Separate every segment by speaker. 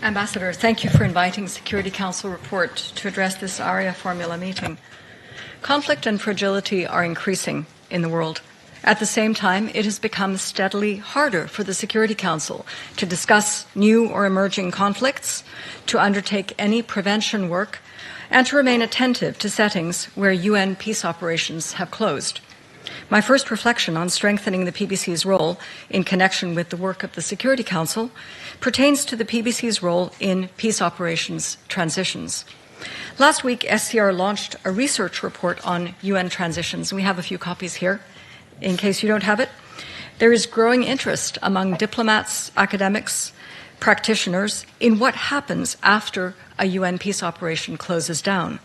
Speaker 1: Ambassador, thank you for inviting the Security Council report to address this Arria-formula meeting. Conflict and fragility are increasing in the world. At the same time, it has become steadily harder for the Security Council to discuss new or emerging conflicts, to undertake any prevention work, and to remain attentive to settings where UN peace operations have closed. My first reflection on strengthening the PBC's role in connection with the work of the Security Council pertains to the PBC's role in peace operations transitions. Last week, SCR launched a research report on UN transitions. We have a few copies here, in case you don't have it. There is growing interest among diplomats, academics, practitioners in what happens after a UN peace operation closes down.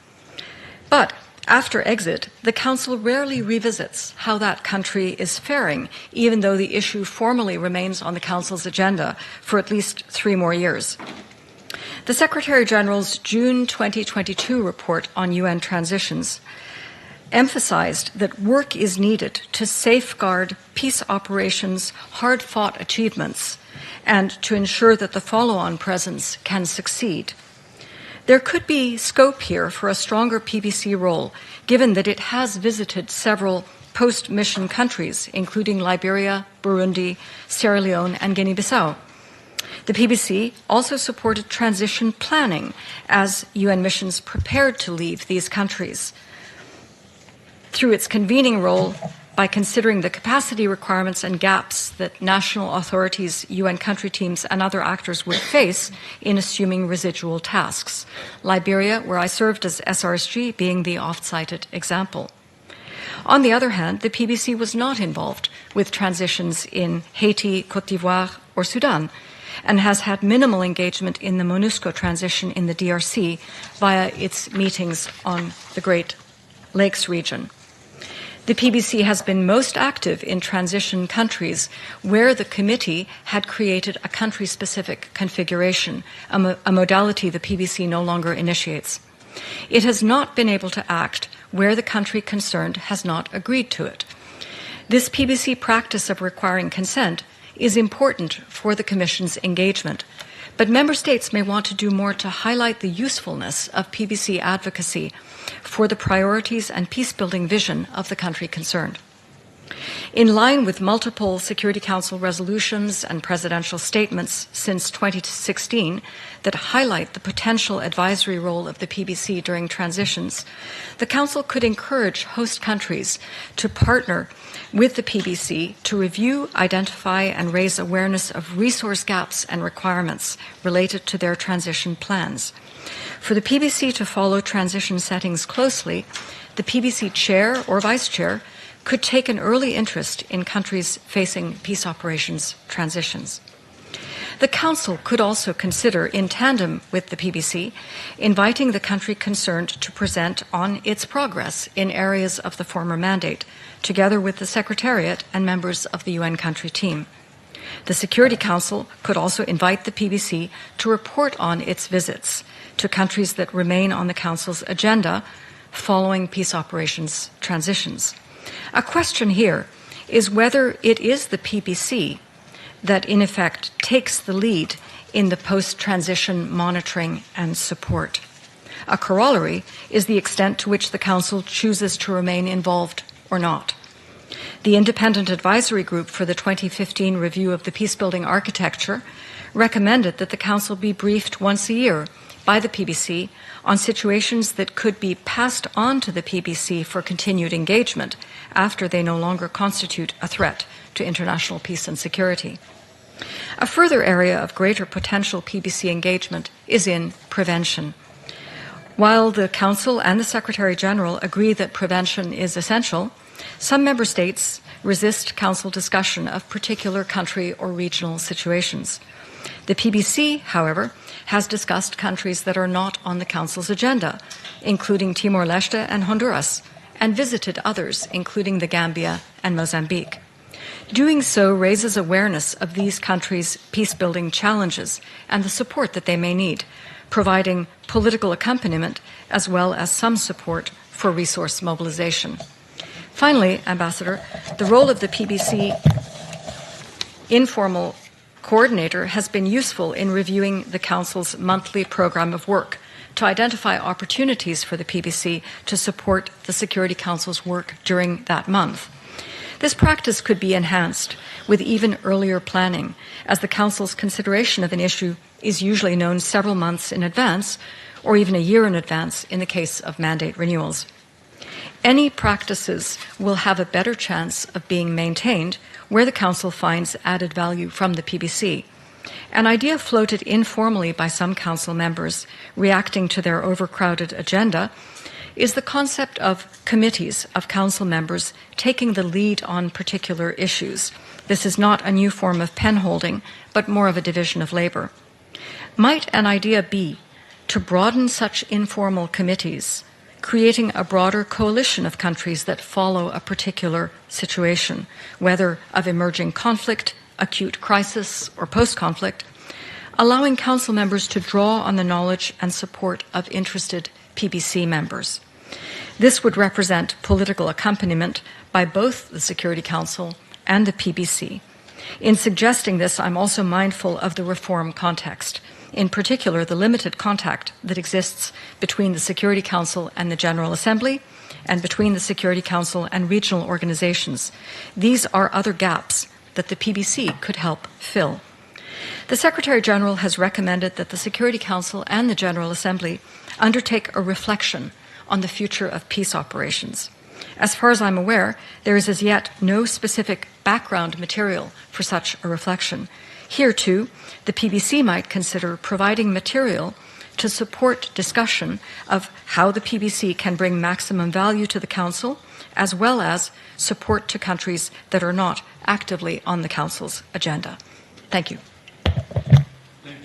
Speaker 1: But after exit, the Council rarely revisits how that country is faring, even though the issue formally remains on the Council's agenda for at least 3 more years. The Secretary-General's June 2022 report on UN transitions emphasized that work is needed to safeguard peace operations' hard-fought achievements and to ensure that the follow-on presence can succeed. There could be scope here for a stronger PBC role, given that it has visited several post-mission countries, including Liberia, Burundi, Sierra Leone, and Guinea-Bissau. The PBC also supported transition planning as UN missions prepared to leave these countries. Through its convening role, by considering the capacity requirements and gaps that national authorities, UN country teams, and other actors would face in assuming residual tasks. Liberia, where I served as SRSG, being the oft-cited example. On the other hand, the PBC was not involved with transitions in Haiti, Côte d'Ivoire, or Sudan, and has had minimal engagement in the MONUSCO transition in the DRC via its meetings on the Great Lakes region. The PBC has been most active in transition countries where the committee had created a country-specific configuration, a modality the PBC no longer initiates. It has not been able to act where the country concerned has not agreed to it. This PBC practice of requiring consent is important for the Commission's engagement, but Member States may want to do more to highlight the usefulness of PBC advocacy for the priorities and peace-building vision of the country concerned. In line with multiple Security Council resolutions and presidential statements since 2016 that highlight the potential advisory role of the PBC during transitions, the Council could encourage host countries to partner with the PBC to review, identify, and raise awareness of resource gaps and requirements related to their transition plans. For the PBC to follow transition settings closely, the PBC chair or vice chair could take an early interest in countries facing peace operations transitions. The Council could also consider, in tandem with the PBC, inviting the country concerned to present on its progress in areas of the former mandate, together with the Secretariat and members of the UN country team. The Security Council could also invite the PBC to report on its visits to countries that remain on the Council's agenda following peace operations transitions. A question here is whether it is the PBC that, in effect, takes the lead in the post-transition monitoring and support. A corollary is the extent to which the Council chooses to remain involved or not. The Independent Advisory Group for the 2015 review of the peacebuilding architecture recommended that the Council be briefed once a year by the PBC on situations that could be passed on to the PBC for continued engagement after they no longer constitute a threat to international peace and security. A further area of greater potential PBC engagement is in prevention. While the Council and the Secretary-General agree that prevention is essential, some Member States resist Council discussion of particular country or regional situations. The PBC, however, has discussed countries that are not on the Council's agenda, including Timor-Leste and Honduras, and visited others, including the Gambia and Mozambique. Doing so raises awareness of these countries' peace-building challenges and the support that they may need, providing political accompaniment as well as some support for resource mobilization. Finally, Ambassador, the role of the PBC informal coordinator has been useful in reviewing the Council's monthly program of work to identify opportunities for the PBC to support the Security Council's work during that month. This practice could be enhanced with even earlier planning, as the Council's consideration of an issue is usually known several months in advance, or even a year in advance in the case of mandate renewals. Any practices will have a better chance of being maintained where the Council finds added value from the PBC. An idea floated informally by some Council members reacting to their overcrowded agenda is the concept of committees of Council members taking the lead on particular issues. This is not a new form of pen-holding, but more of a division of labor. Might an idea be to broaden such informal committees, creating a broader coalition of countries that follow a particular situation, whether of emerging conflict, acute crisis, or post-conflict, allowing Council members to draw on the knowledge and support of interested PBC members. This would represent political accompaniment by both the Security Council and the PBC. In suggesting this, I'm also mindful of the reform context, in particular the limited contact that exists between the Security Council and the General Assembly, and between the Security Council and regional organizations. These are other gaps that the PBC could help fill. The Secretary-General has recommended that the Security Council and the General Assembly undertake a reflection on the future of peace operations. As far as I'm aware, there is as yet no specific background material for such a reflection. Here, too, the PBC might consider providing material to support discussion of how the PBC can bring maximum value to the Council, as well as support to countries that are not actively on the Council's agenda. Thank you.